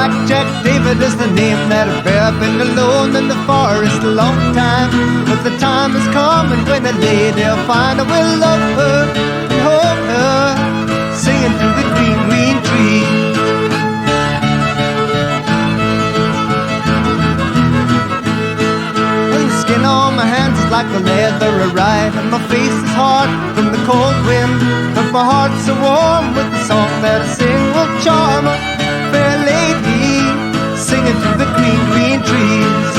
Black Jack Davy is the name that I bear. Been alone in the forest a long time, but the time is coming when a lady will find I will love her and hold her, singing through the green, green trees. Skin on my hands is like the leather I ride, and my face is hard from the cold wind, but my heart's so warm with the song that I sing will charm a fair lady, singing through the green, green trees.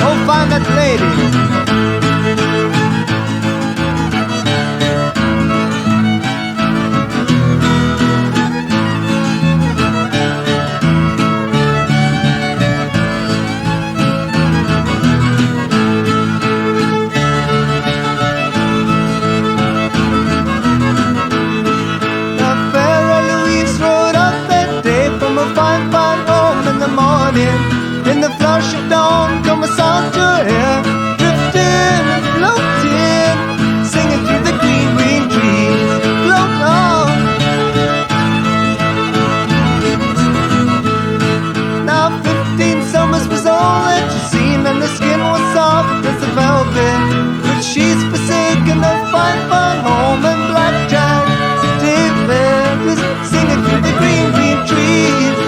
Oh, find that lady. In the flush of dawn, come a song to her, drifting and floating, singing through the green, green trees. Float on. Now 15 summers was all that you seen, and the skin was soft as the velvet, but she's forsaken her fine, fine home, and Black Jack Davy is singing through the green, green trees.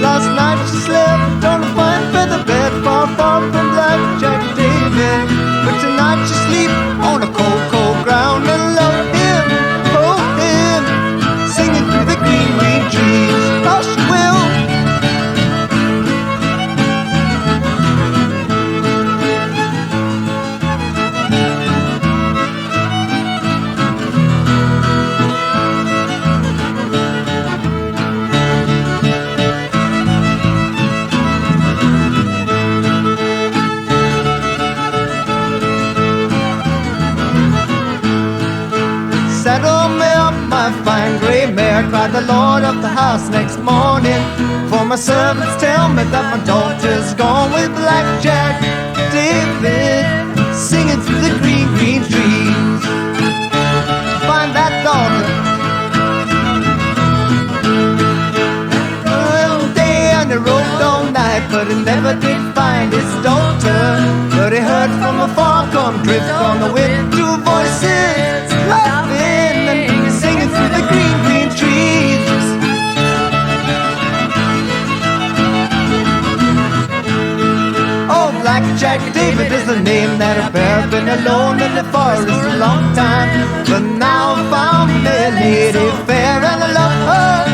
Last night she slept on a fine feather bed, far, far from Black Jack Davy, but tonight she sleep on a cold, cold ground and love him, hold him, singing through the green, green trees. Oh, she will. Saddle me up, my fine grey mare, cried the lord of the house next morning, for my servants tell me that my daughter's gone with Black Jack Davy, singing through the green, green trees. Find that daughter. All day and he rode all night, but he never did find his daughter. But he heard from afar come drift on the wind two voices, laughing and singing through the green, green trees. Oh, Black Jack Davy is the name that I bear. Been alone in the forest a long time, but now I found me a lady fair, and I love her